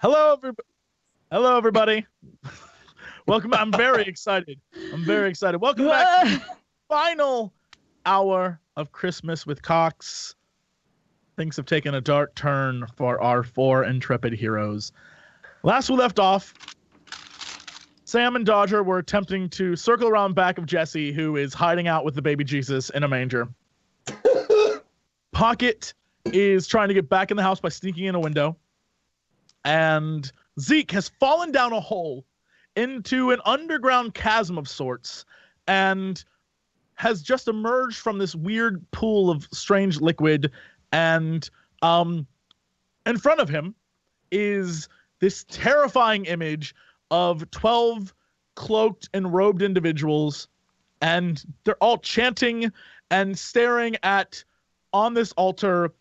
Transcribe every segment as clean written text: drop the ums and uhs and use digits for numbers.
Hello, hello, everybody. Welcome. I'm very excited. Welcome back to the final hour of Christmas with Cox. Things have taken a dark turn for our four intrepid heroes. Last we left off, Sam and Dodger were attempting to circle around back of Jesse, who is hiding out with the baby Jesus in a manger. Pokket is trying to get back in the house by sneaking in a window. And Zeke has fallen down a hole into an underground chasm of sorts and has just emerged from this weird pool of strange liquid. And in front of him is this terrifying image of 12 cloaked and robed individuals. And they're all chanting and staring at, on this altar,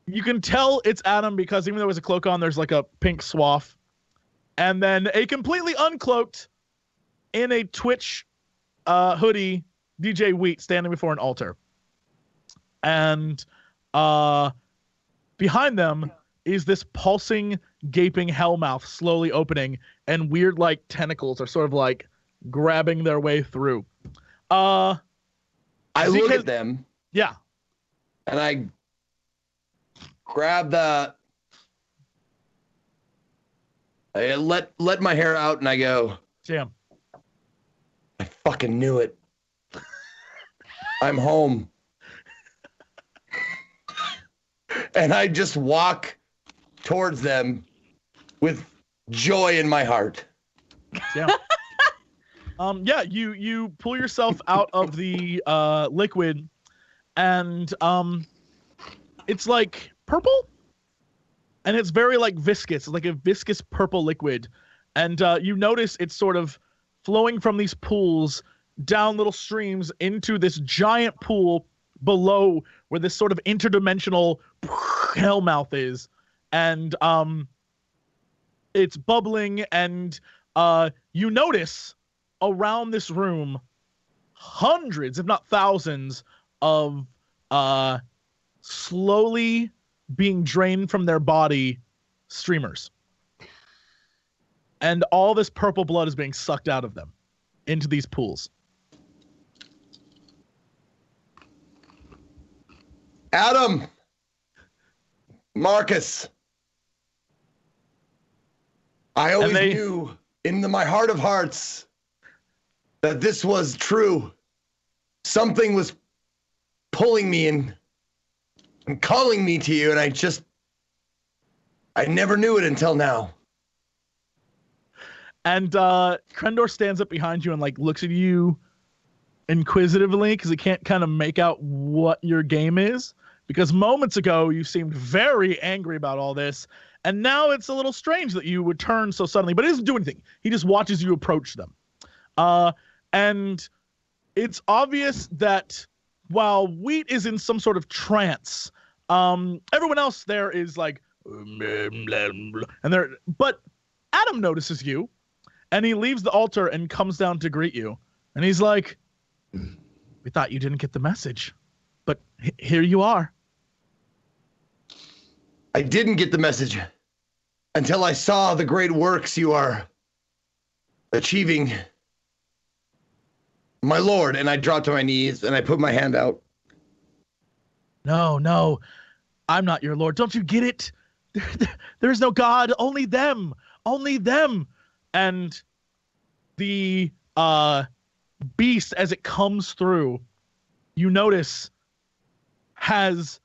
you can tell it's Adam because even though there's a cloak on, there's like a pink swath. And then a completely uncloaked, in a Twitch hoodie, DJ Wheat standing before an altar. And behind them is this pulsing, gaping hellmouth slowly opening, and weird like tentacles are sort of like grabbing their way through. I look at them. Yeah. And I grab I let my hair out and I go, Jam. I fucking knew it. I'm home. And I just walk towards them with joy in my heart. Yeah. Yeah, you pull yourself out of the liquid, and it's like purple, and it's very like viscous. It's like a viscous purple liquid, and you notice it's sort of flowing from these pools down little streams into this giant pool below where this sort of interdimensional hellmouth is, and it's bubbling, and you notice around this room hundreds, if not thousands, of slowly being drained from their body streamers. And all this purple blood is being sucked out of them into these pools. Adam, Marcus, I always knew in my heart of hearts that this was true. Something was pulling me in and calling me to you, and I never knew it until now. And Krendor stands up behind you and like looks at you inquisitively because he can't kind of make out what your game is, because moments ago you seemed very angry about all this, and now it's a little strange that you would turn so suddenly, but he doesn't do anything. He just watches you approach them. And it's obvious that while Wheat is in some sort of trance, everyone else there is like, but Adam notices you, and he leaves the altar and comes down to greet you. And he's like, we thought you didn't get the message, but here you are. I didn't get the message until I saw the great works you are achieving, my lord. And I dropped to my knees and I put my hand out. No, I'm not your lord. Don't you get it? There's no God, only them. And the beast, as it comes through, you notice has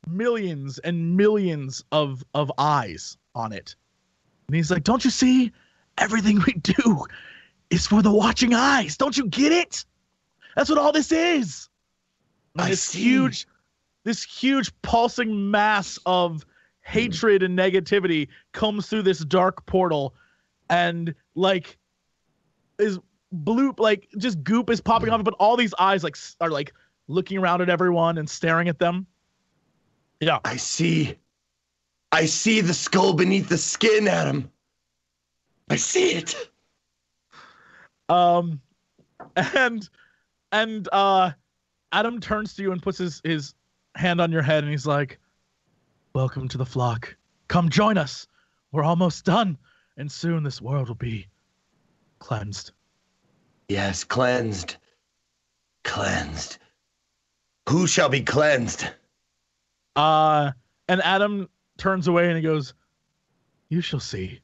millions and millions of eyes on it. And he's like, don't you see? Everything we do is for the watching eyes. Don't you get it? That's what all this is. And this huge pulsing mass of hatred and negativity comes through this dark portal, and like is bloop, like just goop is popping off, but all these eyes like are like looking around at everyone and staring at them. Yeah. I see the skull beneath the skin, Adam. I see it. And Adam turns to you and puts his hand on your head, and he's like, welcome to the flock, Come join us. We're almost done, and soon this world will be cleansed. Yes, cleansed. Cleansed. Who shall be cleansed? And Adam turns away and he goes, you shall see.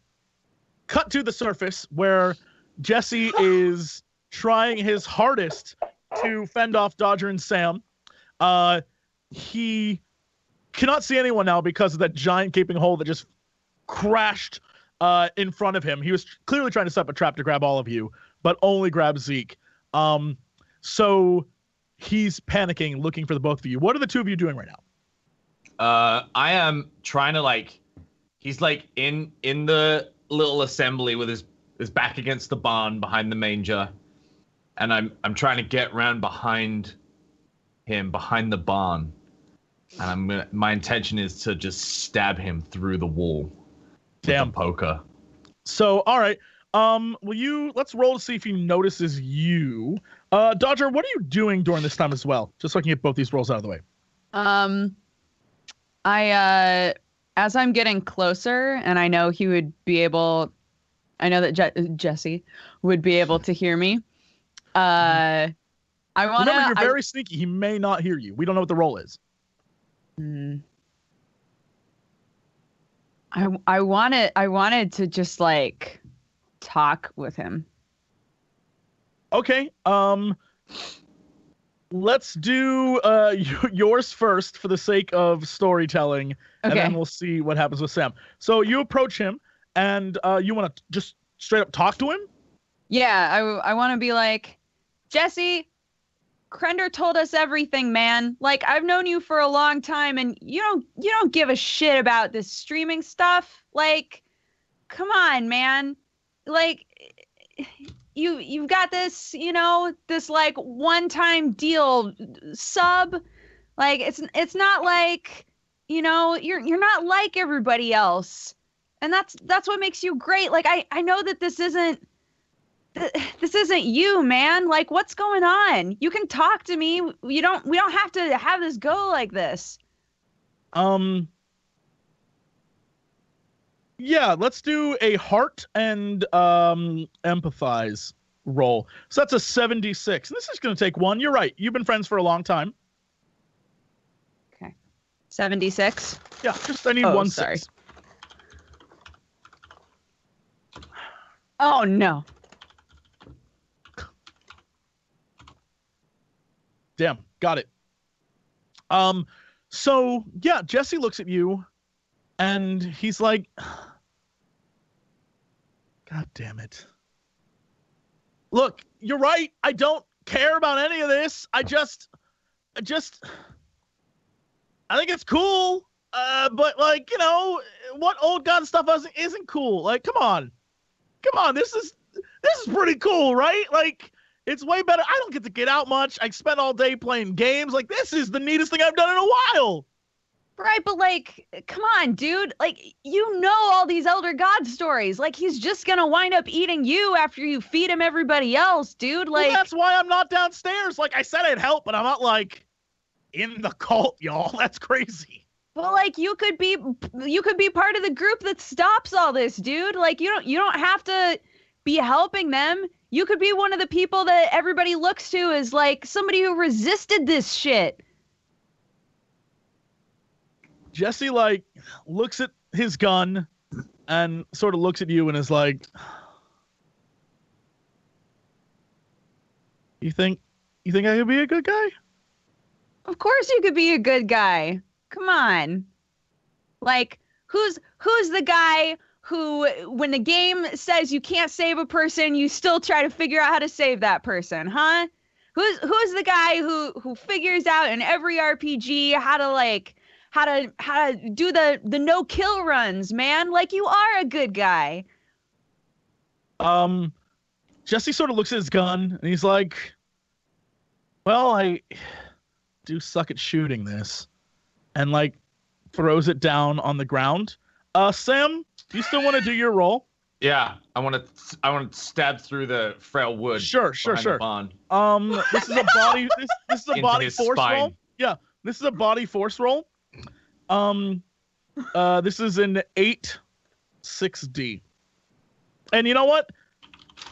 Cut to the surface where Jesse is trying his hardest to fend off Dodger and Sam. He cannot see anyone now because of that giant gaping hole that just crashed in front of him. He was clearly trying to set up a trap to grab all of you, but only grab Zeke. So he's panicking, looking for the both of you. What are the two of you doing right now? I am trying to he's in the little assembly with his back against the barn behind the manger, and I'm trying to get around behind him, behind the barn, and my intention is to just stab him through the wall. Damn. With a poker. So, all right. Let's roll to see if he notices you. Dodger, what are you doing during this time as well? Just so I can get both these rolls out of the way. As I'm getting closer, and I know he would be able, I know that Jesse would be able to hear me. I want to. Remember, you're very sneaky. He may not hear you. We don't know what the roll is. I wanted to just talk with him. Okay. Let's do yours first for the sake of storytelling, and then we'll see what happens with Sam. So you approach him, and you want to just straight up talk to him? Yeah, I want to be like, Jesse, Krender told us everything, man. I've known you for a long time, and you don't give a shit about this streaming stuff. Come on, man. You've got this, this one-time deal sub. It's not you're not like everybody else. And that's what makes you great. I know that this isn't you, man. What's going on? You can talk to me. We don't have to have this go like this. Yeah, let's do a heart and empathize roll. So that's a 76. This is going to take one. You're right. You've been friends for a long time. Okay. 76? Yeah, I need one. Sorry. 6. Oh, no. Damn, got it. So, yeah, Jesse looks at you, and he's like, God damn it. Look, you're right. I don't care about any of this. I think it's cool. But what old god stuff isn't cool. Come on. This is pretty cool, right? It's way better. I don't get to get out much. I spend all day playing games. This is the neatest thing I've done in a while. Right, but come on, dude. All these elder god stories. He's just gonna wind up eating you after you feed him everybody else, dude. Well, that's why I'm not downstairs. I said I'd help, but I'm not in the cult, y'all. That's crazy. But you could be part of the group that stops all this, dude. You don't have to be helping them. You could be one of the people that everybody looks to as somebody who resisted this shit. Jesse looks at his gun and sort of looks at you and is like, You think I could be a good guy? Of course you could be a good guy. Come on. Who's the guy who, when the game says you can't save a person, you still try to figure out how to save that person, huh? Who's the guy who figures out in every RPG how to do the no kill runs, man? You are a good guy. Jesse sort of looks at his gun and he's like, well, I do suck at shooting this, and throws it down on the ground. Sam, do you still want to do your roll? Yeah, I want to stab through the frail wood. Sure. The barn. This is a body. This is a Into body his force spine. roll. Yeah, this is a body force roll. This is an 8-6D. And you know what?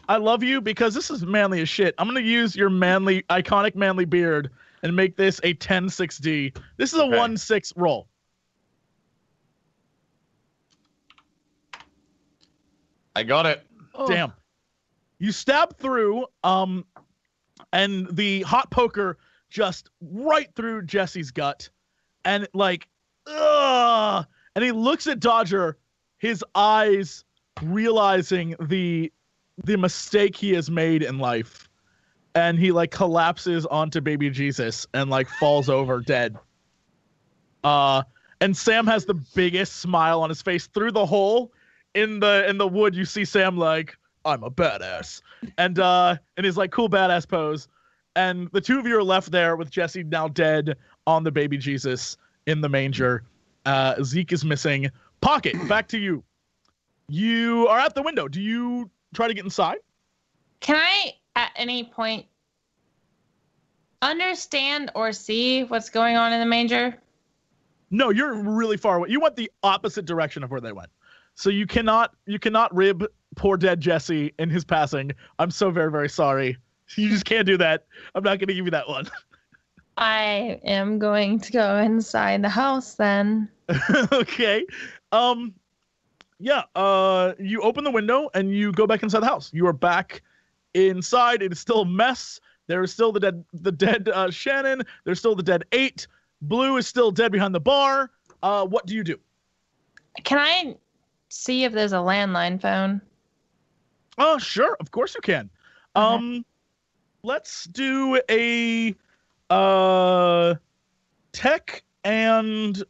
I love you because this is manly as shit. I'm going to use your iconic manly beard and make this a 10-6D. This is a 1-6 roll. I got it. Damn. You stab through, and the hot poker just right through Jesse's gut. And like, ugh. And he looks at Dodger, his eyes realizing the mistake he has made in life. And he like collapses onto baby Jesus and like falls over dead. And Sam has the biggest smile on his face through the hole in the wood. You see Sam like, I'm a badass. And in his like cool badass pose. And the two of you are left there with Jesse now dead on the baby Jesus in the manger. Zeke is missing. Pokket, back to you. You are at the window. Do you try to get inside? Can I, at any point, understand or see what's going on in the manger? No, you're really far away. You went the opposite direction of where they went. So you cannot rib poor dead Jesse in his passing. I'm so very, very sorry. You just can't do that. I'm not going to give you that one. I am going to go inside the house then. Okay. Yeah. You open the window and you go back inside the house. You are back inside. It is still a mess. There is still the dead Shannon. There's still the dead 8. Blue is still dead behind the bar. What do you do? Can I see if there's a landline phone? Oh, sure. Of course you can. Let's do a tech and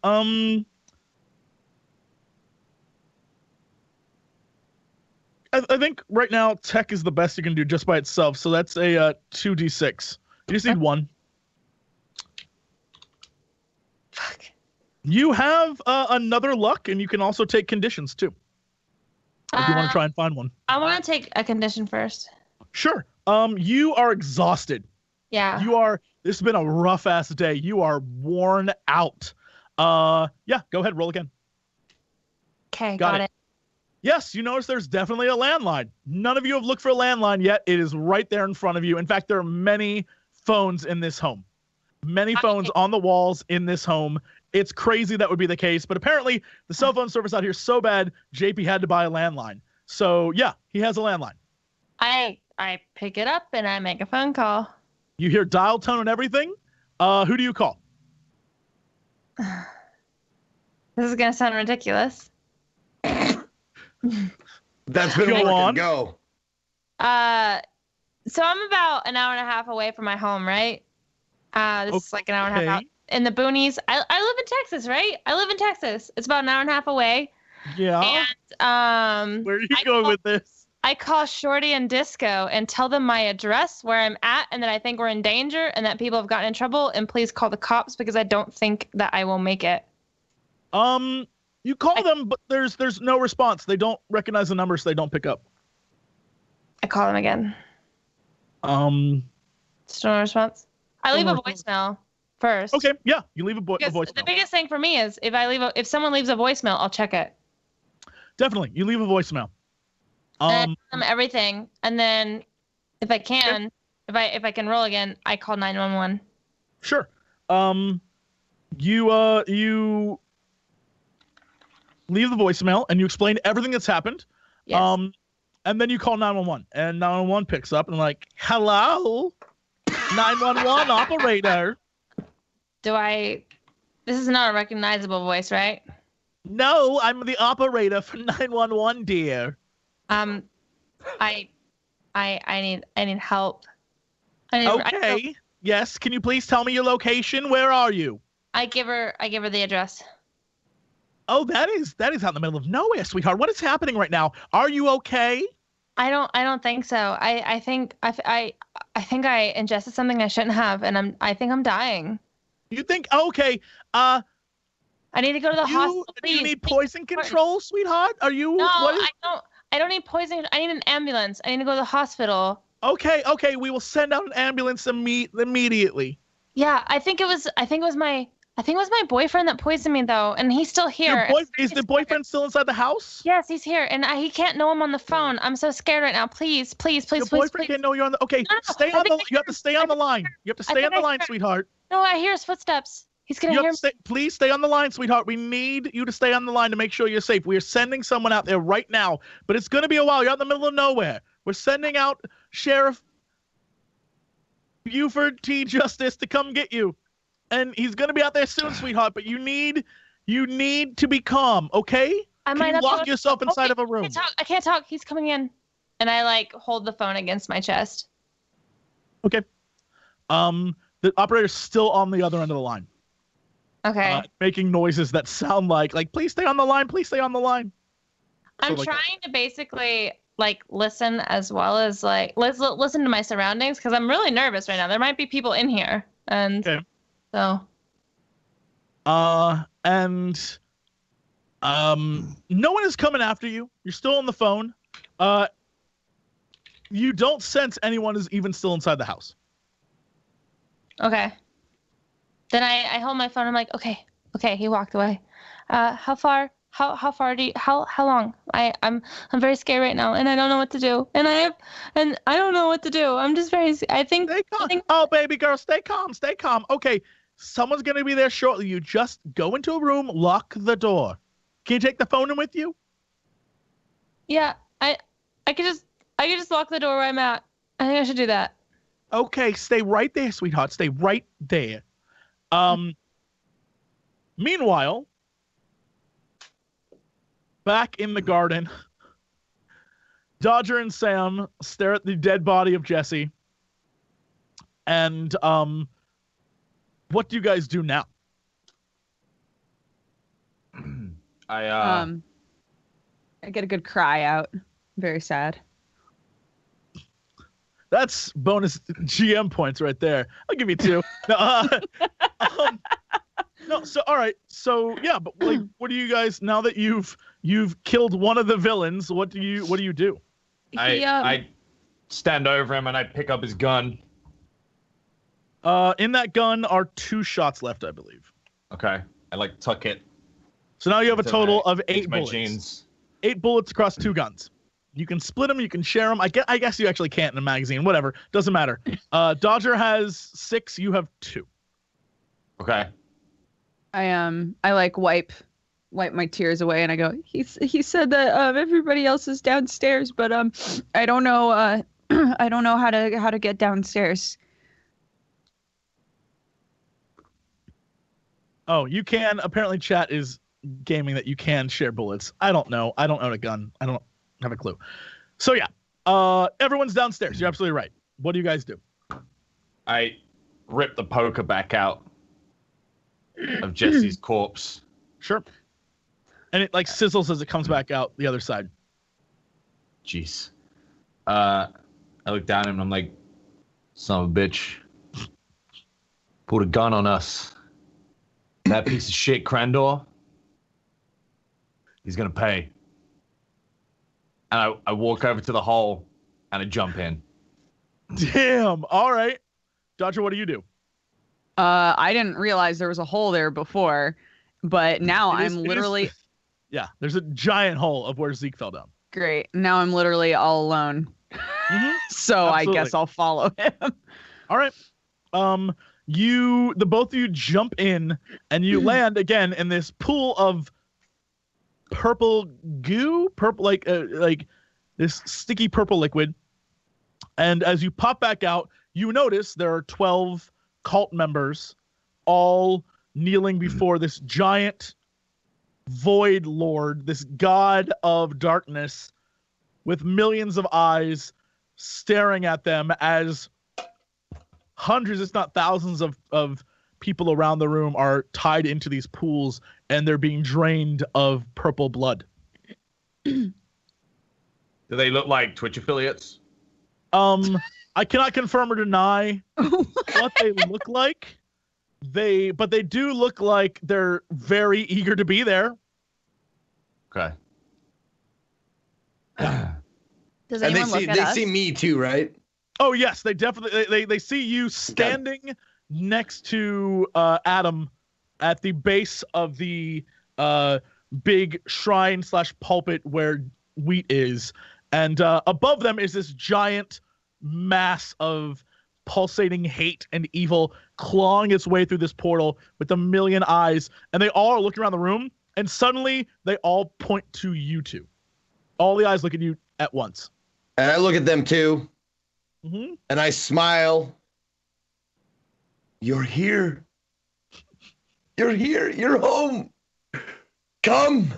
I think right now tech is the best you can do just by itself. So that's a 2d6. You just need 1. Fuck. You have another luck, and you can also take conditions too. If you want to try and find one. I want to take a condition first. Sure. You are exhausted. Yeah. This has been a rough ass day. You are worn out. Yeah, go ahead, roll again. Okay, got it. Yes, you notice there's definitely a landline. None of you have looked for a landline yet. It is right there in front of you. In fact, there are many phones in this home. Many phones on the walls in this home. It's crazy that would be the case, but apparently the cell phone service out here is so bad, JP had to buy a landline. So yeah, he has a landline. I pick it up and I make a phone call. You hear dial tone and everything. Who do you call? This is gonna sound ridiculous. That's been Go on. Go. So I'm about an hour and a half away from my home, right? This is like an hour and a half out in the boonies. I live in Texas, right? I live in Texas. It's about an hour and a half away. Yeah. And where are you going with this? I call Shorty and Disco and tell them my address, where I'm at, and that I think we're in danger and that people have gotten in trouble, and please call the cops because I don't think that I will make it. You call them, but there's no response. They don't recognize the number, so they don't pick up. I call them again. Still no response. I leave a voicemail first. Okay, yeah, you leave a voicemail. The biggest thing for me is if someone leaves a voicemail, I'll check it. Definitely, you leave a voicemail. And I tell them everything, and then if I can, if I can roll again, I call 911. Sure. You leave the voicemail and you explain everything that's happened. Yes. And then you call 911, and 911 picks up and like, hello, 911 operator. This is not a recognizable voice, right? No, I'm the operator for 911, dear. I need help. Okay. Yes. Can you please tell me your location? Where are you? I give her the address. Oh, that is out in the middle of nowhere, sweetheart. What is happening right now? Are you okay? I don't think so. I think I ingested something I shouldn't have, and I think I'm dying. You think? Okay. I need to go to the hospital. Do you need poison control, sweetheart? Are you? No, I don't need poison. I need an ambulance. I need to go to the hospital. Okay. We will send out an ambulance immediately. Yeah, I think it was my I think it was my boyfriend that poisoned me though, and he's still here. Is the boyfriend still inside the house? Yes, he's here, and he can't know I'm on the phone. I'm so scared right now. Please, please, please, Your please, boyfriend please. can't know you're on the. Okay, No, stay on the. You have to stay on the line. You have to stay on the line, sweetheart. No, I hear his footsteps. He's gonna hear me. Please stay on the line, sweetheart. We need you to stay on the line to make sure you're safe. We are sending someone out there right now, but it's gonna be a while. You're out in the middle of nowhere. We're sending out Sheriff Buford T. Justice to come get you, and he's gonna be out there soon, sweetheart. But you need to be calm, okay? I Can you lock yourself inside of a room? I can't talk. He's coming in, and I like hold the phone against my chest. Okay. The operator's still on the other end of the line. Okay. Making noises that sound like please stay on the line, please stay on the line. I'm trying to basically like listen as well as like listen to my surroundings because I'm really nervous right now. There might be people in here, and so. No one is coming after you. You're still on the phone. You don't sense anyone is even still inside the house. Okay. Then I hold my phone. I'm like, okay, he walked away. How far? How far do you? How long? I'm very scared right now, and I don't know what to do. And I don't know what to do. I'm just very. I think. Oh, baby girl, stay calm, stay calm. Okay, someone's gonna be there shortly. You just go into a room, lock the door. Can you take the phone in with you? Yeah, I could just lock the door where I'm at. I think I should do that. Okay, stay right there, sweetheart. Stay right there. Meanwhile, back in the garden, Dodger and Sam stare at the dead body of Jesse. And what do you guys do now? I get a good cry out. Very sad. That's bonus GM points right there. I'll give you 2. No, so all right. So yeah, but like, what do you guys, now that you've killed one of the villains, what do you do? I stand over him and I pick up his gun. In that gun are 2 shots left, I believe. Okay. I like tuck it. So now you have a total of 8 bullets. Jeans. 8 bullets across 2 guns. You can split them. You can share them. I guess you actually can't in a magazine. Whatever. Doesn't matter. Dodger has 6. You have 2. Okay. I like wipe my tears away and I go. He said that everybody else is downstairs, but I don't know I don't know how to get downstairs. Oh, you can. Apparently, chat is gaming that you can share bullets. I don't know. I don't own a gun. I don't have a clue. So yeah, everyone's downstairs. You're absolutely right. What do you guys do? I rip the poker back out of Jesse's corpse. Sure. And it like sizzles as it comes back out the other side. Jeez. I look down at him and I'm like, son of a bitch. Put a gun on us. That piece of shit, Crandor. He's gonna pay. And I walk over to the hole and I jump in. Damn. All right. Dodger, what do you do? I didn't realize there was a hole there before, but now I'm literally. Yeah, there's a giant hole of where Zeke fell down. Great. Now I'm literally all alone. So Absolutely. I guess I'll follow him. All right. The both of you jump in and you land again in this pool of purple goo, like this sticky purple liquid. And as you pop back out, you notice there are 12 cult members all kneeling before this giant void lord, this god of darkness with millions of eyes staring at them as hundreds, if not thousands of people around the room are tied into these pools and they're being drained of purple blood. Do they look like Twitch affiliates? I cannot confirm or deny what they look like. But they do look like they're very eager to be there. Okay. Does And anyone look at us? they see me too, right? Oh yes, they definitely they see you standing next to Adam at the base of the big shrine / pulpit where Wheat is, and above them is this giant mass of pulsating hate and evil clawing its way through this portal with a million eyes, and they all are looking around the room, and suddenly they all point to you two. All the eyes look at you at once. And I look at them too. Mm-hmm. And I smile. You're here. You're here. You're home. Come.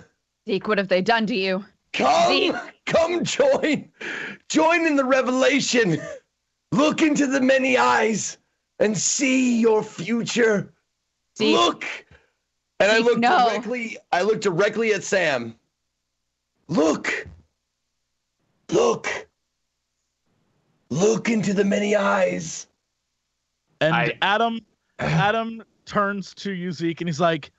Zeke, what have they done to you? Come. Zeke. Come join. Join in the revelation. Look into the many eyes and see your future. Zeke. Look. And Zeke, I look directly at Sam. Look. Look. Look into the many eyes. And Adam turns to you, Zeke, and he's like,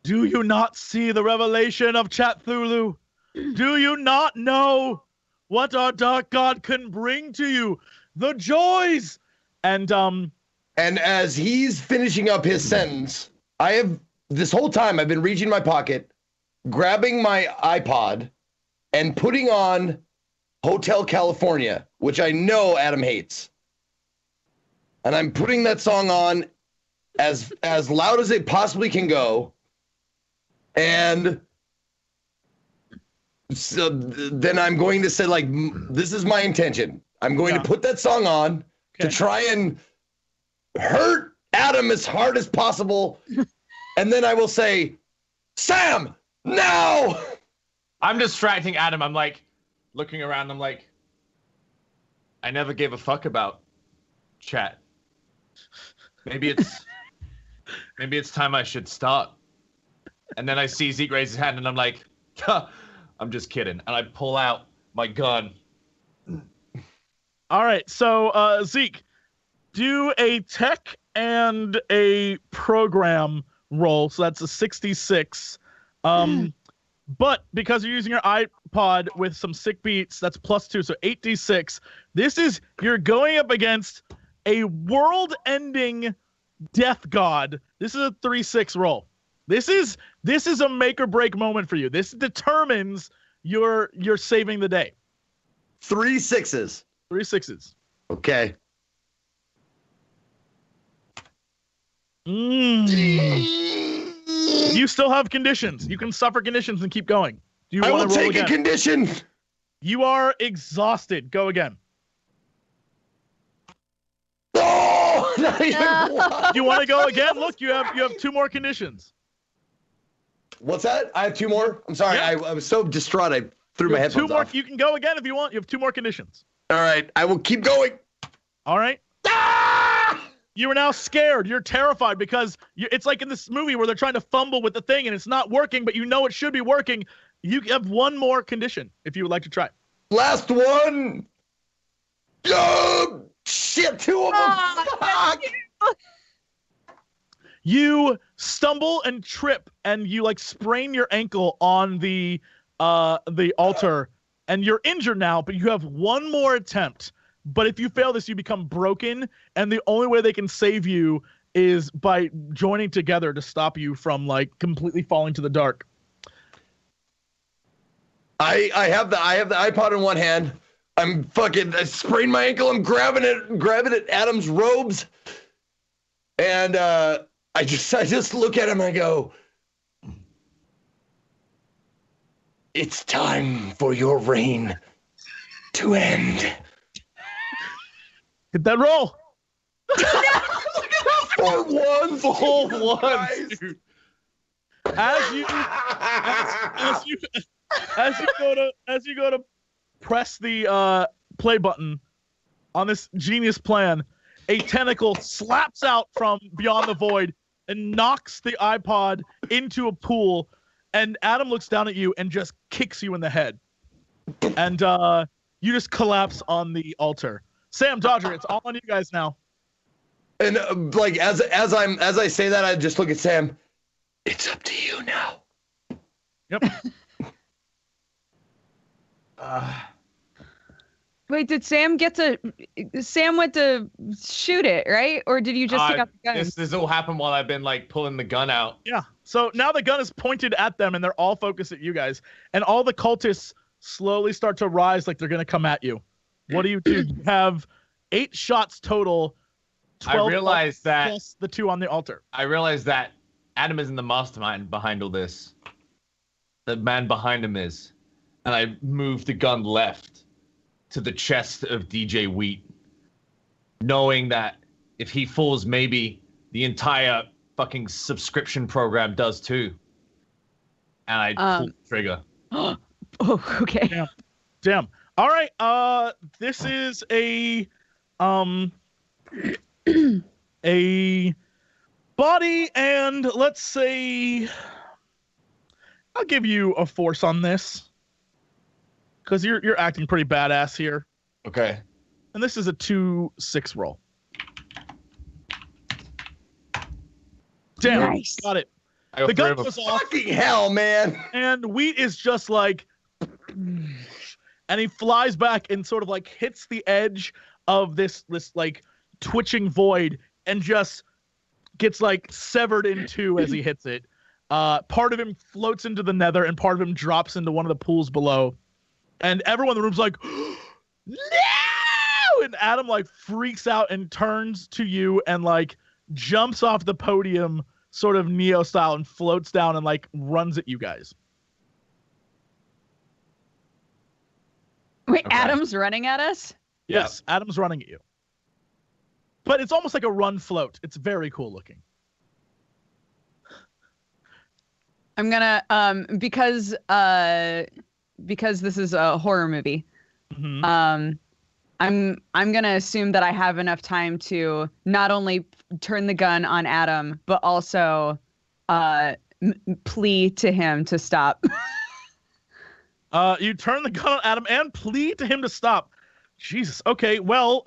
do you not see the revelation of Cthulhu? Do you not know what our dark god can bring to you? The joys! And as he's finishing up his sentence, this whole time I've been reaching my pocket, grabbing my iPod, and putting on Hotel California, which I know Adam hates. And I'm putting that song on as loud as it possibly can go. And so then I'm going to say, like, this is my intention. I'm going to put that song on to try and hurt Adam as hard as possible. And then I will say, Sam, now! I'm distracting Adam. I'm like, looking around. I'm like, I never gave a fuck about chat. Maybe it's time I should start. And then I see Zeke raise his hand, and I'm like, I'm just kidding. And I pull out my gun. all right, so Zeke, do a tech and a program roll. So that's a 66. But because you're using your iPod with some sick beats, that's +2, so 8d6. You're going up against a world-ending death god. This is a 3-6 roll. This is a make or break moment for you. This determines you're saving the day. 3 6s. 3 6s. Okay. You still have conditions. You can suffer conditions and keep going. Do you I want will to roll take again? a condition. You are exhausted. Go again. Oh, not even one. Do you want to go again? Look, you have 2 more conditions. What's that? I have 2 more? I'm sorry. Yeah. I was so distraught I threw my headphones 2 more. off. You can go again if you want. You have 2 more conditions. All right. I will keep going. All right. You are now scared. You're terrified because it's like in this movie where they're trying to fumble with the thing and it's not working, but you know it should be working. You have 1 more condition if you would like to try. Last one. Oh, shit, 2 of them. Fuck. You stumble and trip and you like sprain your ankle on the altar and you're injured now, but you have 1 more attempt. But if you fail this, you become broken, and the only way they can save you is by joining together to stop you from like completely falling to the dark. I have the iPod in one hand. I sprained my ankle. I'm grabbing at Adam's robes, and I just look at him and I go, "It's time for your reign to end." Hit that roll. For one, Full ones, dude. As you go to press the play button on this genius plan, a tentacle slaps out from beyond the void and knocks the iPod into a pool, and Adam looks down at you and just kicks you in the head, and you just collapse on the altar. Sam, Dodger, it's all on you guys now. And like as I say that, I just look at Sam. It's up to you now. Yep. Wait, did Sam went to shoot it, right? Or did you just take out the gun? This all happened while I've been like pulling the gun out. Yeah. So now the gun is pointed at them and they're all focused at you guys. And all the cultists slowly start to rise like they're going to come at you. What do? You have 8 shots total. 12 I realized that plus the 2 on the altar. I realized that Adam isn't the mastermind behind all this. The man behind him is. And I moved the gun left to the chest of DJ Wheat, knowing that if he falls, maybe the entire fucking subscription program does too. And I pulled the trigger. Oh, okay. Damn. All right. This is a a body, and let's say I'll give you a force on this. Because you're acting pretty badass here. Okay. And this is a 2-6 roll. Damn, Nice. got it. I The got gun 3 of goes them. off, Fucking hell, man. and Wheat is just like, and he flies back and sort of like hits the edge of this like twitching void and just gets like severed in 2 as he hits it. Part of him floats into the nether and part of him drops into one of the pools below. And everyone in the room's like, no! And Adam like freaks out and turns to you and like jumps off the podium, sort of Neo style, and floats down and like runs at you guys. Wait, Okay. Adam's running at us? Yes, Adam's running at you. But it's almost like a run float. It's very cool looking. I'm gonna because this is a horror movie. Mm-hmm. I'm gonna assume that I have enough time to not only turn the gun on Adam, but also plea to him to stop. You turn the gun on Adam and plead to him to stop. Jesus. Okay. Well,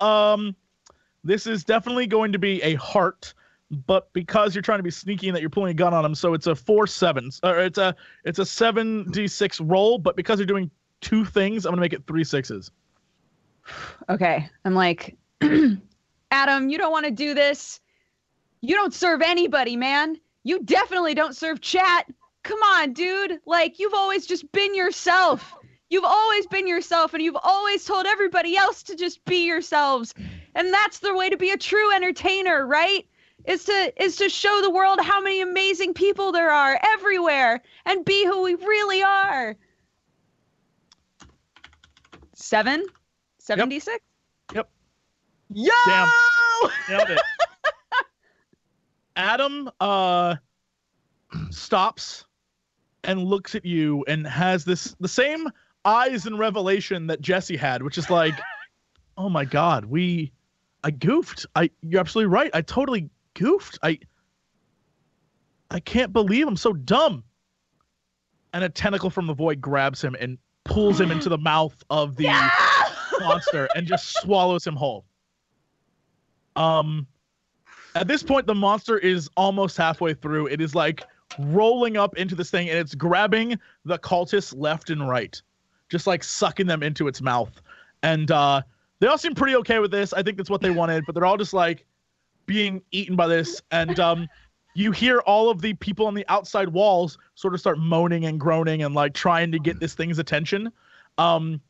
this is definitely going to be a heart, but because you're trying to be sneaky and that you're pulling a gun on him, so it's a 4-7s, or it's a 7d6 roll. But because you're doing 2 things, I'm gonna make it 3 6s. Okay. I'm like, Adam, you don't want to do this. You don't serve anybody, man. You definitely don't serve chat. Come on, dude. Like, you've always just been yourself. You've always been yourself, and you've always told everybody else to just be yourselves. And that's the way to be a true entertainer, right? Is to show the world how many amazing people there are everywhere and be who we really are. 7? 76? Yep. Yo! Damn. Nailed it. Adam stops and looks at you and has the same eyes and revelation that Jesse had, which is like, oh my God, I goofed. You're absolutely right. I totally goofed. I can't believe I'm so dumb. And a tentacle from the void grabs him and pulls him into the mouth of the monster and just swallows him whole. At this point, the monster is almost halfway through. It is like rolling up into this thing, and it's grabbing the cultists left and right, just like sucking them into its mouth. And they all seem pretty okay with this. I think that's what they wanted, but they're all just like being eaten by this. And you hear all of the people on the outside walls sort of start moaning and groaning and like trying to get this thing's attention. And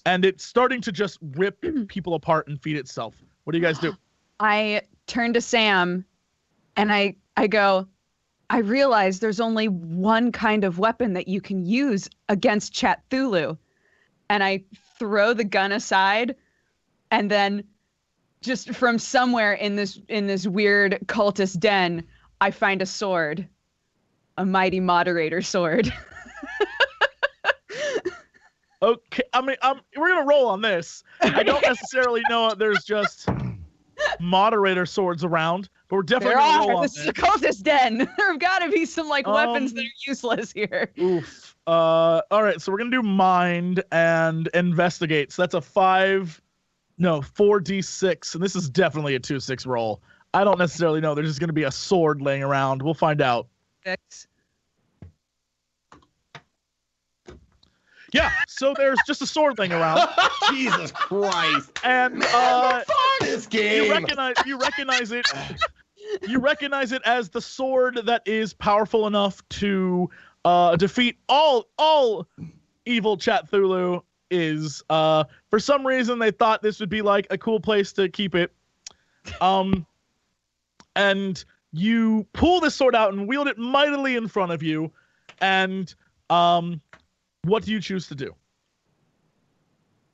it's starting to just rip people apart and feed itself. What do you guys do? I turn to Sam and I go, I realize there's only one kind of weapon that you can use against Cthulhu. And I throw the gun aside, and then just from somewhere in this weird cultist den, I find a sword. A mighty moderator sword. Okay, I mean, we're gonna roll on this. I don't necessarily know there's just moderator swords around, but we're definitely gonna roll on This is a this. cultist den. There have got to be some weapons that are useless here. Oof. All right, so we're gonna do mind and investigate. So that's a 4d6, and this is definitely a 2-6 roll. I don't necessarily know. There's just gonna be a sword laying around. We'll find out. 6. Yeah, so there's just a sword laying around. Jesus Christ. And This game. you recognize it. You recognize it as the sword that is powerful enough to defeat all evil Cthulhu is. For some reason, they thought this would be like a cool place to keep it. And you pull this sword out and wield it mightily in front of you. And what do you choose to do?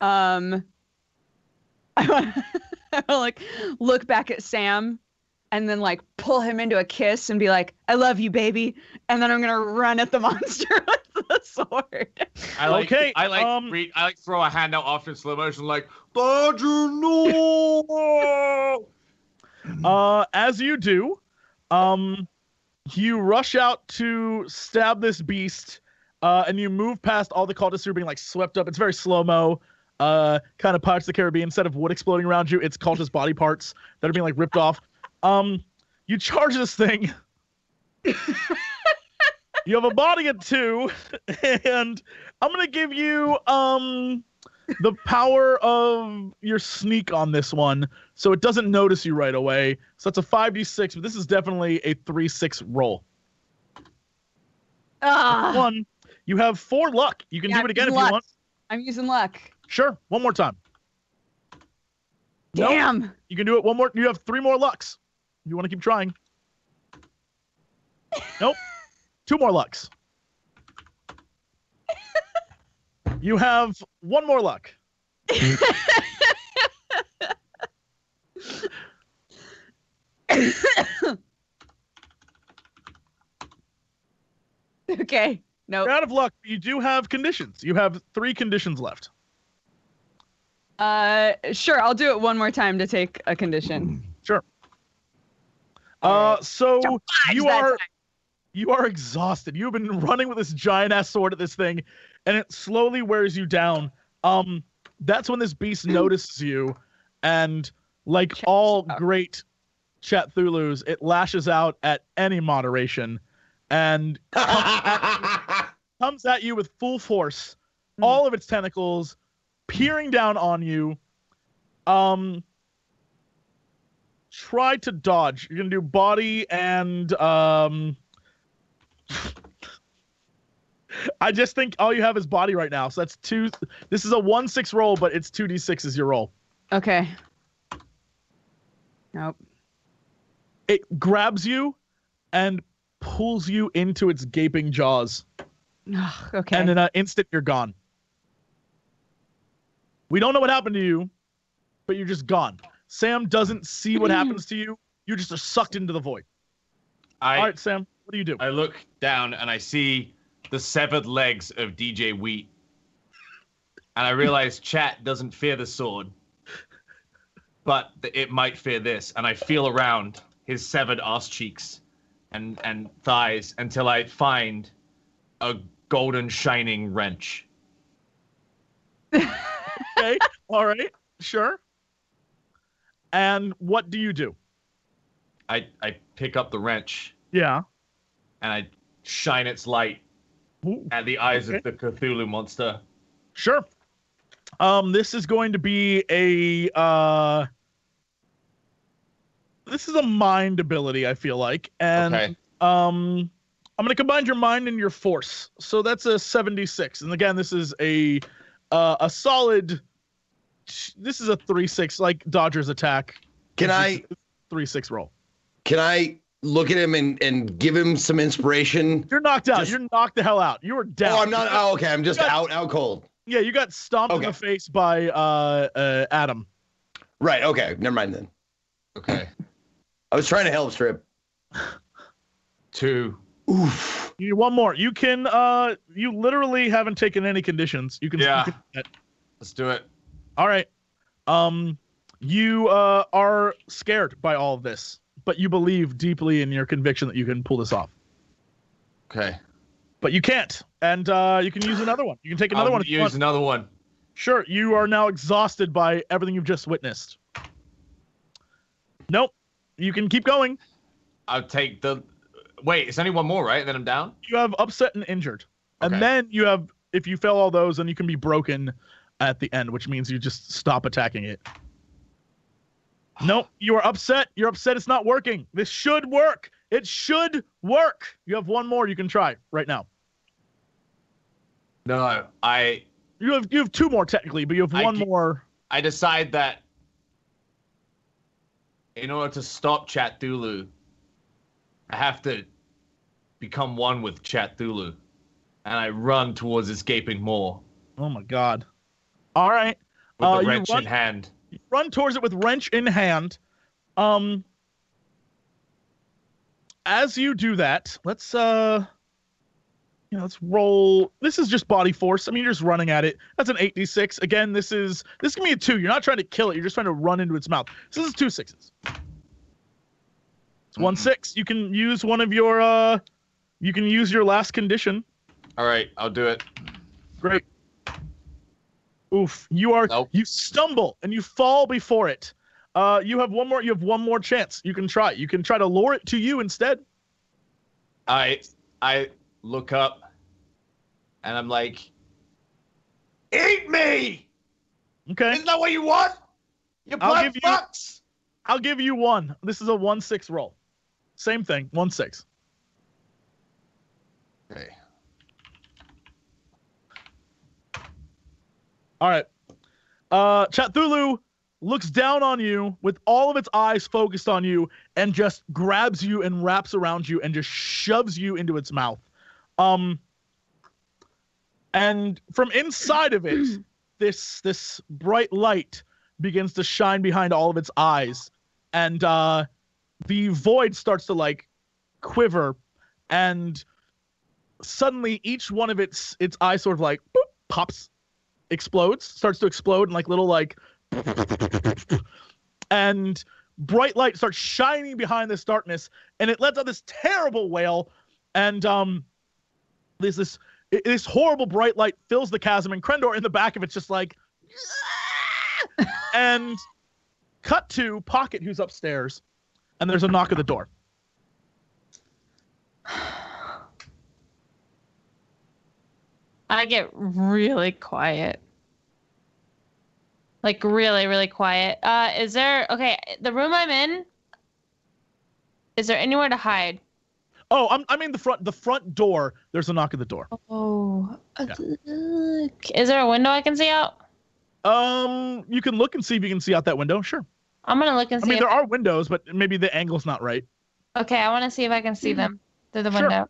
I want to like look back at Sam and then like pull him into a kiss and be like, "I love you, baby." And then I'm gonna run at the monster with the sword. I throw a hand out after in slow motion, like, "Dodger, no!" As you do, you rush out to stab this beast, and you move past all the cultists who are being like swept up. It's very slow-mo, kind of Pirates of the Caribbean. Instead of wood exploding around you, it's cultist body parts that are being like ripped off. You charge this thing. You have a body of 2, and I'm gonna give you the power of your sneak on this one, so it doesn't notice you right away. So it's a 5d6, but this is definitely a 3-6 roll. One, you have 4 luck. You can do it again if you want. I'm using luck. Sure, one more time. Damn. Nope. You can do it one more. You have 3 more lucks. You want to keep trying? Nope. 2 more lucks. You have 1 more luck. Okay. No. You're out of luck. You do have conditions. You have 3 conditions left. Sure. I'll do it one more time to take a condition. Sure. Right. So you are exhausted. You've been running with this giant ass sword at this thing, and it slowly wears you down. That's when this beast notices you, and like all great Cthulhus, it lashes out at any moderation, and comes at you with full force, all of its tentacles peering down on you. Try to dodge. You're gonna do body and I just think all you have is body right now. So that's 2. This is a 1-6 roll, but it's 2d6 is your roll. Okay. Nope. It grabs you and pulls you into its gaping jaws. Okay. And in an instant, you're gone. We don't know what happened to you, but you're just gone. Sam doesn't see what happens to you. You just are sucked into the void. All right, Sam, what do you do? I look down and I see the severed legs of DJ Wheat. And I realize chat doesn't fear the sword, but it might fear this. And I feel around his severed arse cheeks and thighs until I find a golden shining wrench. Okay, all right, sure. And what do you do? I pick up the wrench. Yeah. And I shine its light at the eyes of the Cthulhu monster. Sure. This is going to be a this is a mind ability, I feel like. And I'm gonna combine your mind and your force. So that's a 76. And again, this is a solid. This is a 3-6, like Dodger's attack. Can I 3-6 roll? Can I look at him and give him some inspiration? You're knocked out. You're knocked the hell out. You were down. Oh, I'm not. Oh, okay. I'm just out cold. Yeah, you got stomped in the face by Adam. Right. Okay. Never mind then. Okay. I was trying to help Strip. 2. Oof. You need 1 more. You can. You literally haven't taken any conditions. You can. Yeah. Let's do it. All right. You are scared by all of this, but you believe deeply in your conviction that you can pull this off. Okay. But you can't, and you can use another one. You can take another one. Use another one. Sure. You are now exhausted by everything you've just witnessed. Nope. You can keep going. I'll take the. Wait, it's only 1 more, right? And then I'm down. You have upset and injured, Okay. and then you have if you fail all those, then you can be broken at the end, which means you just stop attacking it. Nope, you are upset. You're upset it's not working. This should work. It should work. You have one more you can try right now. No, You have two more technically, but you have one more. I decide that in order to stop Cthulhu, I have to become one with Cthulhu, and I run towards this gaping maw. Oh my god! All right, with the wrench in hand. You run towards it with wrench in hand. As you do that, let's let's roll. This is just body force. I mean, you're just running at it. That's an 8d6. Again, this can be a 2. You're not trying to kill it. You're just trying to run into its mouth. So this is 2 6s. It's 1 6. You can use one of your you can use your last condition. All right, I'll do it. Great. Oof. You stumble and you fall before it. You have one more chance. You can try. You can try to lure it to you instead. I look up and I'm like, eat me! Okay. Isn't that what you want? You blood fucks! I'll give you one. This is a 1-6 roll. Same thing, 1-6. Okay. All right. Cthulhu looks down on you with all of its eyes focused on you and just grabs you and wraps around you and just shoves you into its mouth. And from inside of it, this bright light begins to shine behind all of its eyes, and the void starts to like quiver, and suddenly each one of its eyes sort of like boop, pops, starts to explode in like little like, and bright light starts shining behind this darkness, and it lets out this terrible wail, and this horrible bright light fills the chasm, and Krendor in the back of it's just like, and cut to Pokket, who's upstairs, and there's a knock at the door. I get really quiet. Like really, really quiet. The room I'm in, is there anywhere to hide? Oh, I mean the front door. There's a knock at the door. Oh. Yeah. Is there a window I can see out? You can look and see if you can see out that window. Sure. I'm gonna look and see. I mean, there are windows, but maybe the angle's not right. Okay, I want to see if I can see them through the window.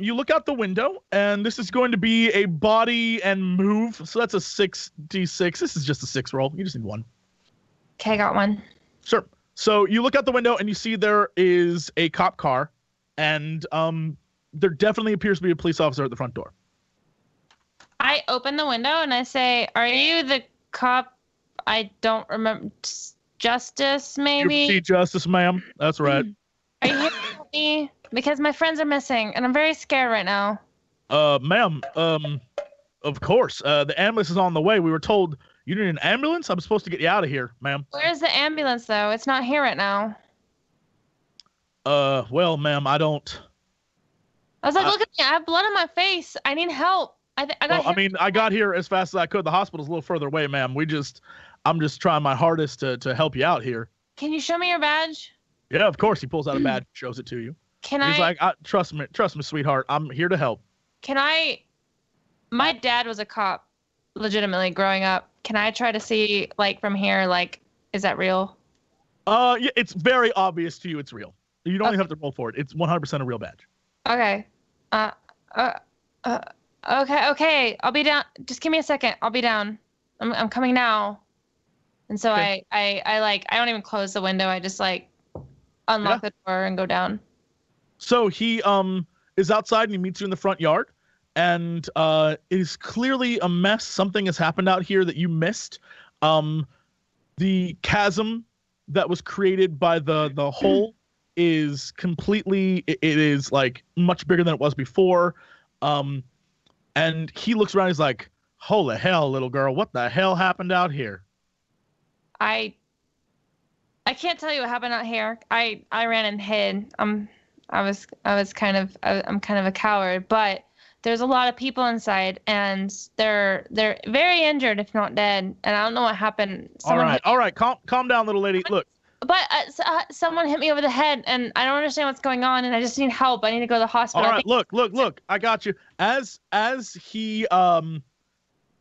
You look out the window, and this is going to be a body and move. So that's a 6d6. This is just a 6 roll. You just need one. Okay, I got one. Sure. So you look out the window, and you see there is a cop car, and there definitely appears to be a police officer at the front door. I open the window and I say, "Are you the cop? I don't remember. Justice, maybe? You see Justice, ma'am. That's right. Are you here to help me? Because my friends are missing, and I'm very scared right now." Ma'am, of course. The ambulance is on the way. We were told you need an ambulance? I'm supposed to get you out of here, ma'am. Where's the ambulance, though? It's not here right now. Well, ma'am, I don't... I was like, look at me. I have blood on my face. I need help. I got here as fast as I could. The hospital's a little further away, ma'am. I'm just trying my hardest to help you out here. Can you show me your badge? Yeah, of course. He pulls out a badge, shows it to you. He's like, trust me, sweetheart. I'm here to help. My dad was a cop, legitimately, growing up. Can I try to see, like, from here, like, is that real? Yeah, it's very obvious to you it's real. You don't even have to roll for it. It's 100% a real badge. Okay. Okay. I'll be down. Just give me a second. I'll be down. I'm coming now. And so okay. I don't even close the window. I just like unlock the door and go down. So he is outside and he meets you in the front yard, and it is clearly a mess. Something has happened out here that you missed. The chasm that was created by the hole is completely, it is like much bigger than it was before. And he looks around, he's like, holy hell, little girl, what the hell happened out here? I can't tell you what happened out here. I ran and hid. I'm kind of a coward, but there's a lot of people inside, and they're very injured, if not dead. And I don't know what happened. All right. Calm down, little lady. Look. But someone hit me over the head, and I don't understand what's going on, and I just need help. I need to go to the hospital. All right, look. I got you. As he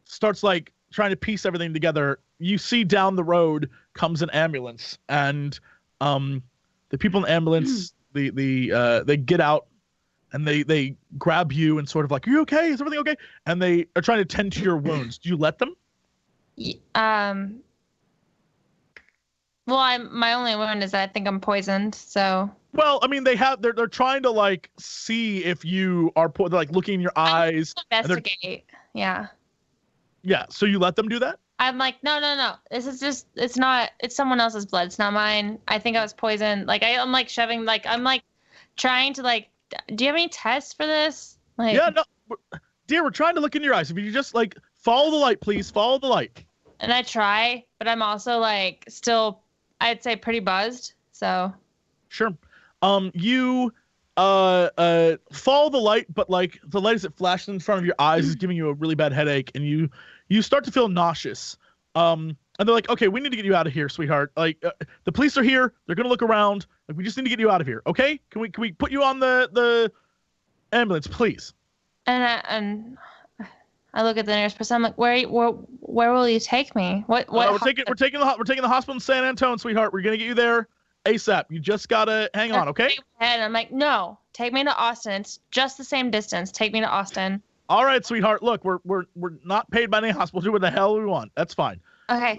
starts like trying to piece everything together, you see down the road comes an ambulance, and the people in the ambulance, they get out, and they grab you and sort of like, are you okay? Is everything okay? And they are trying to tend to your wounds. Do you let them? Well, my only wound is that I think I'm poisoned. So. Well, I mean, they're trying to like see if you are they're like looking in your eyes. Investigate. Yeah. Yeah. So you let them do that? I'm like, no. This is just, it's someone else's blood. It's not mine. I think I was poisoned. Like I'm like shoving, like I'm like trying to like, do you have any tests for this? Like. Yeah, no, dear, we're trying to look in your eyes. If you just like follow the light, please follow the light. And I try, but I'm also like still, I'd say pretty buzzed. So. Sure. You follow the light, but like the light as it flashes in front of your eyes is giving you a really bad headache, and you start to feel nauseous. And they're like, okay, we need to get you out of here, sweetheart. Like the police are here. They're gonna look around. Like we just need to get you out of here. Okay? Can we put you on the ambulance, please? And I look at the nearest person. I'm like, where will you take me? What? We're taking the hospital in San Antonio, sweetheart. We're gonna get you there ASAP. You just gotta hang on, okay? And I'm like, no, take me to Austin. It's just the same distance. Take me to Austin. All right, sweetheart. Look, we're not paid by any hospital. Do what the hell we want. That's fine. Okay.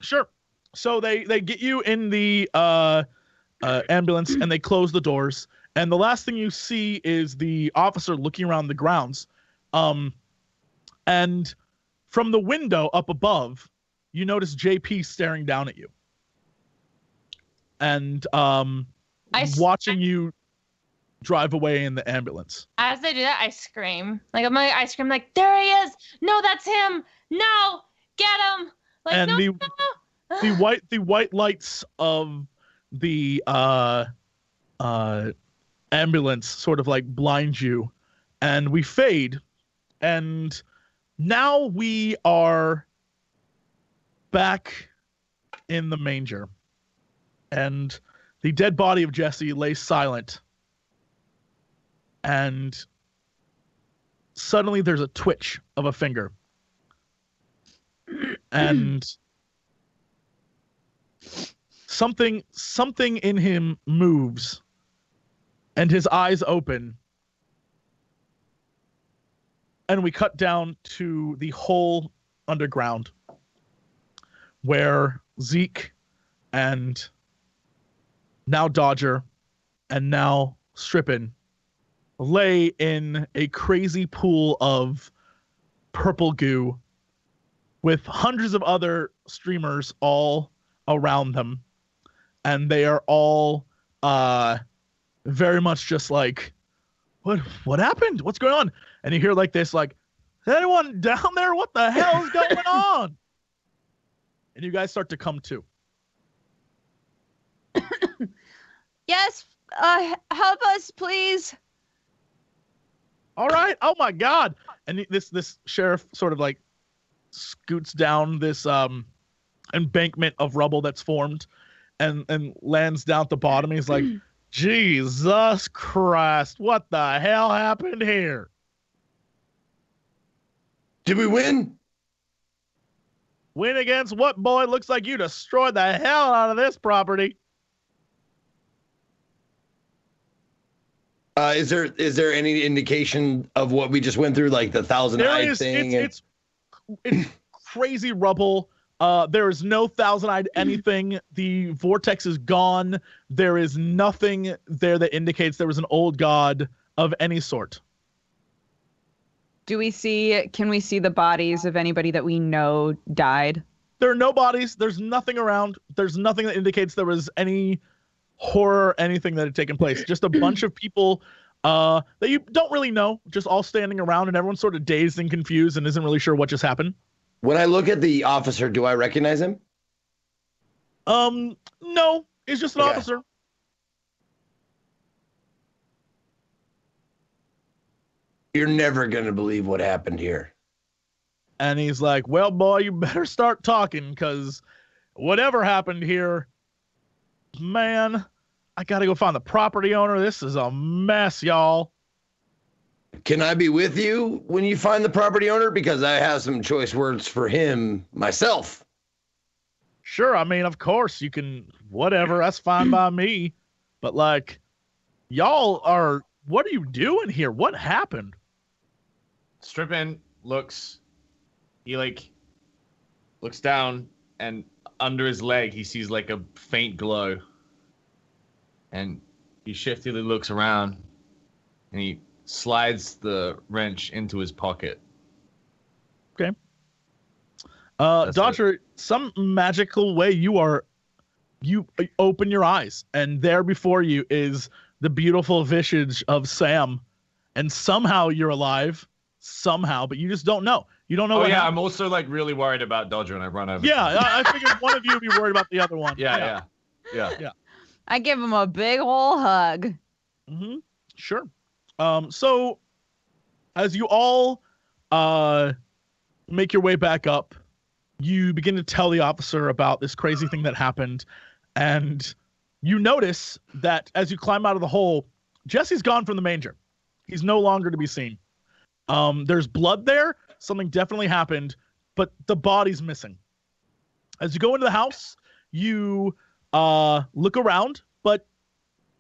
Sure. So they get you in the ambulance, and they close the doors. And the last thing you see is the officer looking around the grounds. And from the window up above, you notice JP staring down at you. And watching you drive away in the ambulance. As they do that, I scream. I scream like, there he is! No, that's him! No! Get him! Like, and no. the white lights of the ambulance sort of like blind you, and we fade, and now we are back in the manger. And the dead body of Jesse lays silent. And suddenly there's a twitch of a finger. And something in him moves. And his eyes open. And we cut down to the hole underground, where Zeke and now Dodger and now Strippin lay in a crazy pool of purple goo with hundreds of other streamers all around them. And they are all very much just like, what happened? What's going on? And you hear like this, like, is anyone down there? What the hell is going on? And you guys start to come to. Yes, help us, please. All right. Oh my God. And this sheriff sort of like scoots down this embankment of rubble that's formed, and lands down at the bottom. He's like, Jesus Christ, what the hell happened here? Did we win? Win against what, boy? Looks like you destroyed the hell out of this property. Is there any indication of what we just went through, like the Thousand Eyed thing? It's crazy rubble. There is no Thousand Eyed anything. The vortex is gone. There is nothing there that indicates there was an old god of any sort. Can we see the bodies of anybody that we know died? There are no bodies. There's nothing around. There's nothing that indicates there was any horror, anything that had taken place. Just a bunch of people that you don't really know, just all standing around, and everyone's sort of dazed and confused and isn't really sure what just happened. When I look at the officer, do I recognize him? No, he's just an officer. You're never going to believe what happened here. And he's like, well, boy, you better start talking, because whatever happened here, man, I got to go find the property owner. This is a mess, y'all. Can I be with you when you find the property owner? Because I have some choice words for him myself. Sure, I mean, of course, you can, whatever, that's fine by me. But, like, y'all are, what are you doing here? What happened? Strippin looks, he like looks down, and under his leg he sees like a faint glow, and he shiftily looks around, and he slides the wrench into his pocket. Okay. That's Dodger, some magical way you open your eyes, and there before you is the beautiful visage of Sam, and somehow you're alive, somehow, but you just don't know. You don't know. Oh what yeah, happened. I'm also like really worried about Dodger, and I run over. Yeah, I figured one of you would be worried about the other one. Yeah. I give him a big ol' hug. Mm-hmm. Sure. So as you all make your way back up, you begin to tell the officer about this crazy thing that happened, and you notice that as you climb out of the hole, Jesse's gone from the manger. He's no longer to be seen. There's blood there. Something definitely happened, but the body's missing. As you go into the house, you look around, but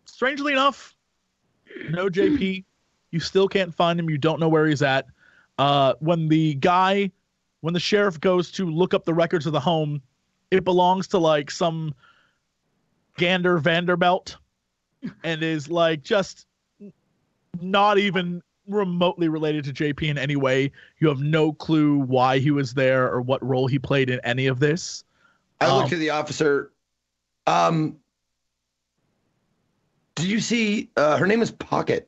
strangely enough, no JP. You still can't find him. You don't know where he's at. When the sheriff goes to look up the records of the home, it belongs to like some Gander Vanderbilt, and is like just not even remotely related to JP in any way. You have no clue why he was there or what role he played in any of this. I look to the officer. Do you see? Her name is Pokket.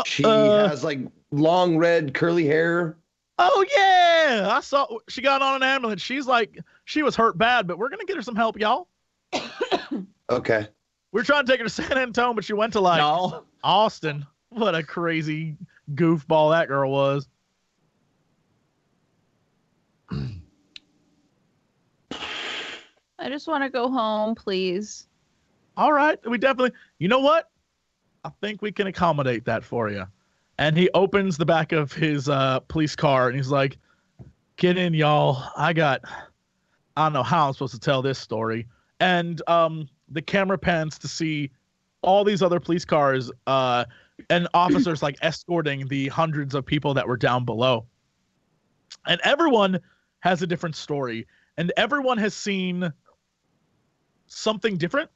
She has like long red curly hair. Oh yeah, I saw she got on an ambulance. She's like, she was hurt bad, but we're gonna get her some help, y'all. Okay. We're trying to take her to San Antonio, but she went to like No. Austin. What a crazy goofball that girl was. I just want to go home, please. All right, we definitely. You know what? I think we can accommodate that for you. And he opens the back of his police car, and he's like, "Get in, y'all. I don't know how I'm supposed to tell this story." And the camera pans to see all these other police cars and officers like escorting the hundreds of people that were down below. And everyone has a different story, and everyone has seen something different.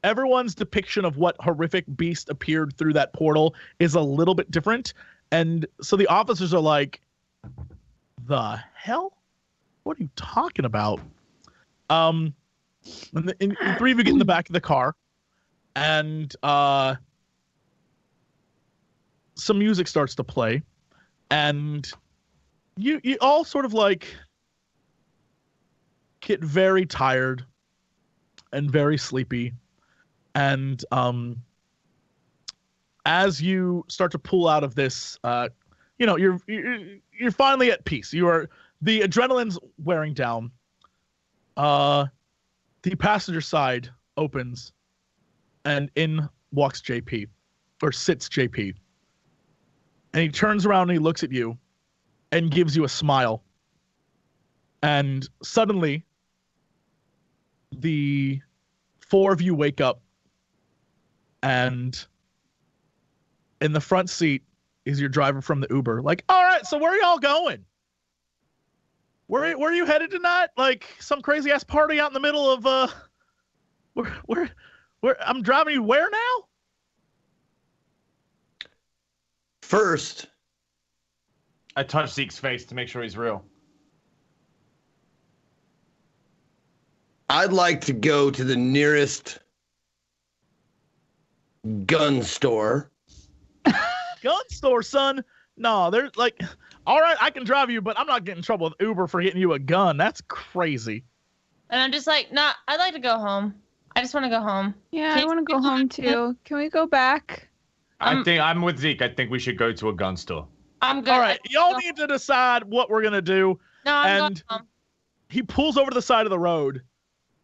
Everyone's depiction of what horrific beast appeared through that portal is a little bit different. And so the officers are like, the hell? What are you talking about? And three of you get in the back of the car, and some music starts to play, and you all sort of like get very tired and very sleepy. And as you start to pull out of this, you're finally at peace. The adrenaline's wearing down. The passenger side opens, and in walks JP, or sits JP. And he turns around and he looks at you and gives you a smile. And suddenly, the four of you wake up, and in the front seat is your driver from the Uber. Like, all right, so where are y'all going? Where are you headed tonight? Like some crazy ass party out in the middle of where I'm driving you where now? First, I touch Zeke's face to make sure he's real. I'd like to go to the nearest gun store. Gun store, son? No, they're like, all right, I can drive you, but I'm not getting in trouble with Uber for getting you a gun. That's crazy. And I'm just like, nah, I'd like to go home. I just want to go home. Yeah, I want to go home too. Can we go back? I think I'm with Zeke. I think we should go to a gun store. I'm good. All right, y'all need to decide what we're gonna do. No, I'm And going. he pulls over to the side of the road,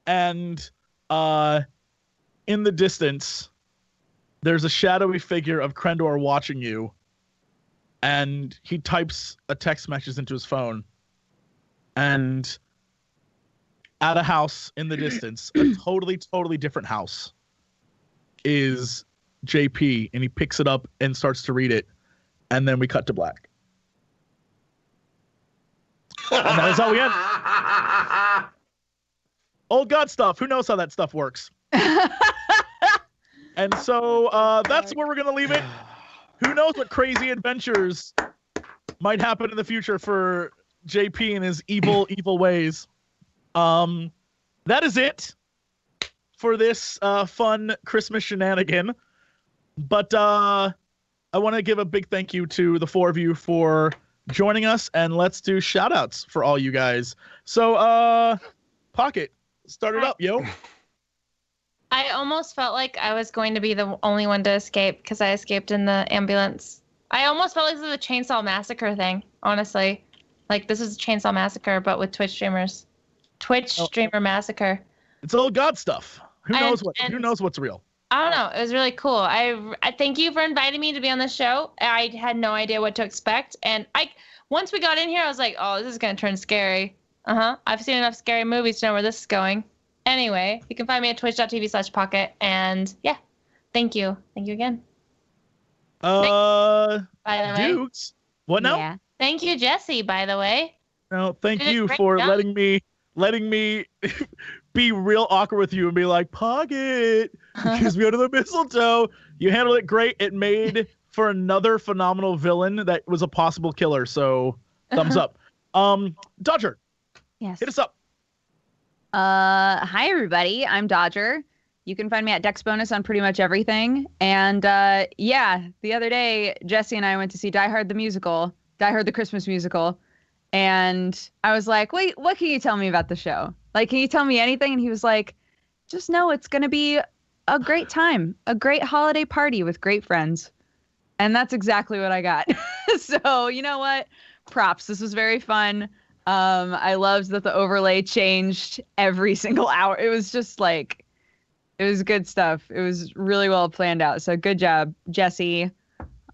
and in the distance, there's a shadowy figure of Krendor watching you, and he types a text message into his phone. And at a house in the distance, a totally different house, is JP, and he picks it up and starts to read it, and then we cut to black. And that is how we end. Old God stuff. Who knows how that stuff works? And so that's where we're going to leave it. Who knows what crazy adventures might happen in the future for JP and his evil ways. That is it for this fun Christmas shenanigan. But I want to give a big thank you to the four of you for joining us, and let's do shout outs for all you guys. So Pokket, start it up, yo. I almost felt like I was going to be the only one to escape because I escaped in the ambulance. I almost felt like this was a Chainsaw Massacre thing, honestly. Like this is a Chainsaw Massacre, but with Twitch streamers. Streamer massacre. It's old God stuff. Who knows what's real? I don't know. It was really cool. I thank you for inviting me to be on the show. I had no idea what to expect, and once we got in here, I was like, oh, this is gonna turn scary. I've seen enough scary movies to know where this is going. Anyway, you can find me at twitch.tv/Pokket, and yeah, thank you again. By the way, Dukes. What now? Yeah. thank you, Jesse. By the way, No, thank You did a you great for job. letting me be real awkward with you and be like, Pokket, kiss me under the mistletoe. You handled it great. It made for another phenomenal villain that was a possible killer. So thumbs up. Dodger, Yes. hit us up. Hi everybody. I'm Dodger. You can find me at DexBonus on pretty much everything. And yeah, the other day, Jesse and I went to see Die Hard the Christmas musical. And I was like, wait, what can you tell me about the show? Like, can you tell me anything? And he was like, just know it's going to be a great time, a great holiday party with great friends. And that's exactly what I got. So, you know what? Props. This was very fun. I loved that the overlay changed every single hour. It was just like, it was good stuff. It was really well planned out. So good job, Jesse,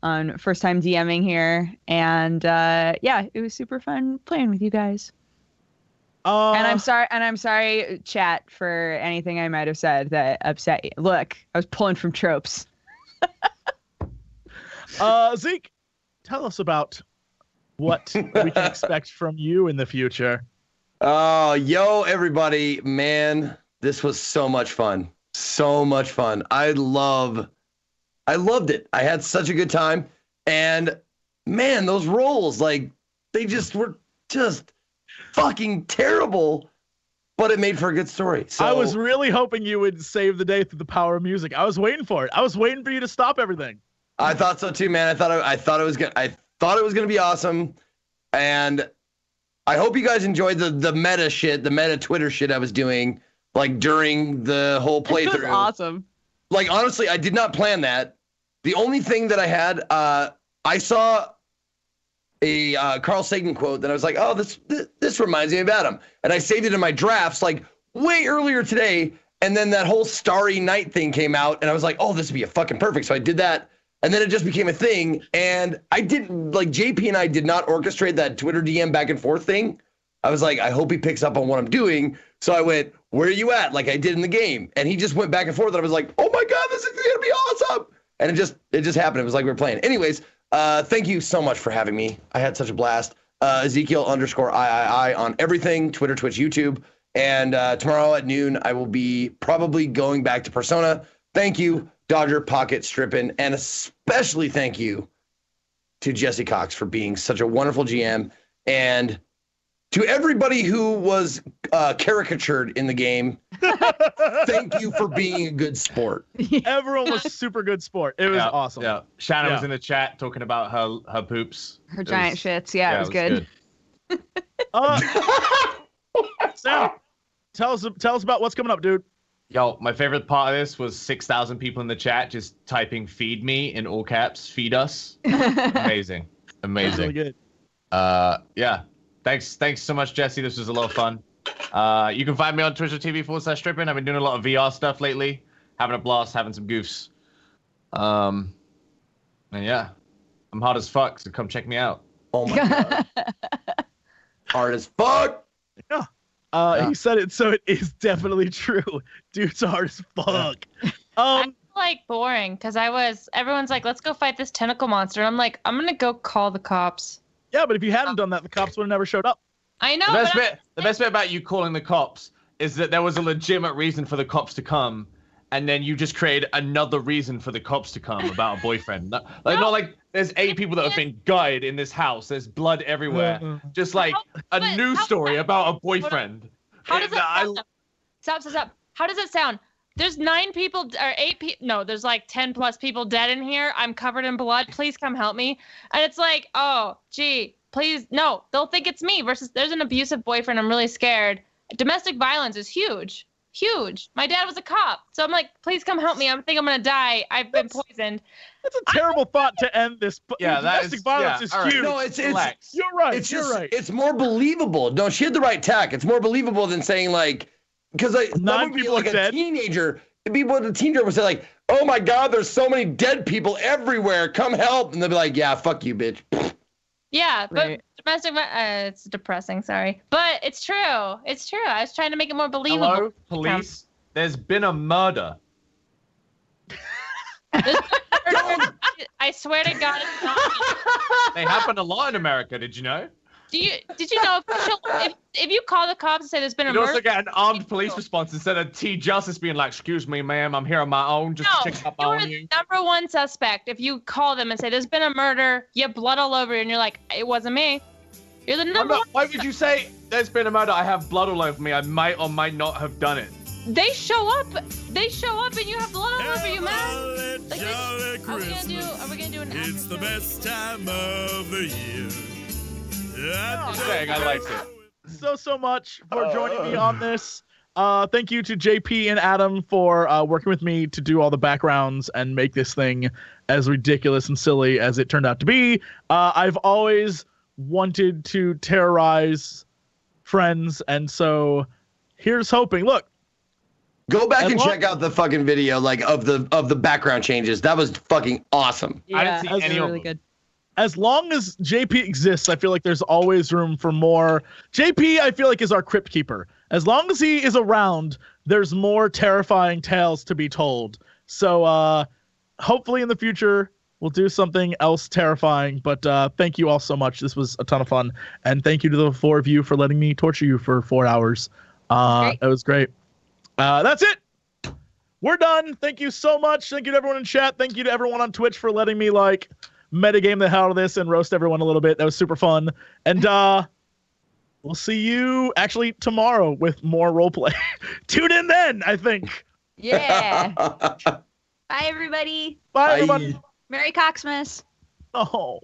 on first time DMing here. And yeah, it was super fun playing with you guys. And I'm sorry, chat, for anything I might have said that upset you. Look, I was pulling from tropes. Zeke, tell us about what we can expect from you in the future. Oh, yo, everybody, man, this was so much fun. So much fun. I loved it. I had such a good time. And man, those rolls, like, they just were just fucking terrible, but it made for a good story. So I was really hoping you would save the day through the power of music. I was waiting for it. I was waiting for you to stop everything. I thought so too, man. I thought it was gonna be awesome, and I hope you guys enjoyed the meta shit, the meta Twitter shit I was doing, like during the whole playthrough. It was awesome. Like, honestly, I did not plan that. The only thing that I had, I saw a Carl Sagan quote that I was like, oh, this reminds me of Adam, and I saved it in my drafts like way earlier today. And then that whole Starry Night thing came out, and I was like, oh, this would be a fucking perfect. So I did that. And then it just became a thing. And I didn't, like, JP and I did not orchestrate that Twitter DM back and forth thing. I was like, I hope he picks up on what I'm doing. So I went, where are you at? Like I did in the game. And he just went back and forth. And I was like, oh my God, this is going to be awesome. And it just happened. It was like we were playing. Anyways, thank you so much for having me. I had such a blast. Ezekiel_III on everything, Twitter, Twitch, YouTube. And tomorrow at noon, I will be probably going back to Persona. Thank you, Dodger, Pokket, Strippin, and especially thank you to Jesse Cox for being such a wonderful GM, and to everybody who was caricatured in the game. Thank you for being a good sport. Everyone was super good sport. It was awesome. Yeah, Shannon was in the chat talking about her poops. Her giant shits. Yeah, it was good. Sam, tell us about what's coming up, dude. Yo, my favorite part of this was 6,000 people in the chat just typing "feed me" in all caps. Feed us. Amazing. Amazing. Really good. Yeah. Thanks so much, Jesse. This was a lot of fun. You can find me on twitch.tv/Strippin. I've been doing a lot of VR stuff lately. Having a blast, having some goofs. And yeah. I'm hard as fuck, so come check me out. Oh my god. Hard as fuck. Yeah. He said it, so it is definitely true. Dude's hard as fuck. I feel like boring because everyone's like, let's go fight this tentacle monster. And I'm like, I'm gonna go call the cops. Yeah, but if you hadn't done that, the cops would have never showed up. I know. The best bit about you calling the cops is that there was a legitimate reason for the cops to come, and then you just created another reason for the cops to come about a boyfriend. Not like there's 8 people that have been gutted in this house. There's blood everywhere. Just like a news story about a boyfriend. How does that sound? Stop. How does it sound? There's 9 people or 8 people. No, there's like 10 plus people dead in here. I'm covered in blood. Please come help me. And it's like, oh, gee, please. No, they'll think it's me versus there's an abusive boyfriend. I'm really scared. Domestic violence is huge. Huge. My dad was a cop. So I'm like, please come help me. I think I'm going to die. I've been poisoned. That's a terrible thought to end this. Yeah, domestic violence is right. huge. No, it's you're right. You're right. It's more believable. No, she had the right tack. It's more believable than saying like, because like 9 would be people like are a dead. teenager. People with a teenager would say like, "Oh my God, there's so many dead people everywhere. Come help!" And they'll be like, "Yeah, fuck you, bitch." Yeah, but Right. domestic it's depressing, sorry. But it's true. It's true. I was trying to make it more believable. Hello, police. There's been a murder. I swear to God, it's not me. They happen a lot in America. Did you know? Did you know if you call the cops and say there's been a You'd also murder? get an armed police response instead of T Justice being like, "Excuse me, ma'am, I'm here on my own, just No, checking up you're on the you." number one suspect. If you call them and say there's been a murder, you have blood all over you, and you're like, it wasn't me. You're the number one. Why would you say there's been a murder? I have blood all over me. I might or might not have done it. They show up and you have blood all over you, man. Like, are we gonna do an It's the best time of the year. Just saying, I liked it. So much for joining me on this. Thank you to JP and Adam for working with me to do all the backgrounds and make this thing as ridiculous and silly as it turned out to be. I've always wanted to terrorize friends, and so here's hoping. Look, Go back and check out the fucking video like of the background changes. That was fucking awesome. I didn't see that was any of really them. good. as long as JP exists, I feel like there's always room for more. JP, I feel like, is our crypt keeper. As long as he is around, there's more terrifying tales to be told. So hopefully in the future, we'll do something else terrifying. But thank you all so much. This was a ton of fun. And thank you to the 4 of you for letting me torture you for 4 hours. It was great. That's it. We're done. Thank you so much. Thank you to everyone in chat. Thank you to everyone on Twitch for letting me metagame the hell out of this and roast everyone a little bit. That was super fun. And we'll see you actually tomorrow with more roleplay. Tune in then, I think. Yeah. Bye, everybody. Bye, everybody. Merry Coxmas. Oh.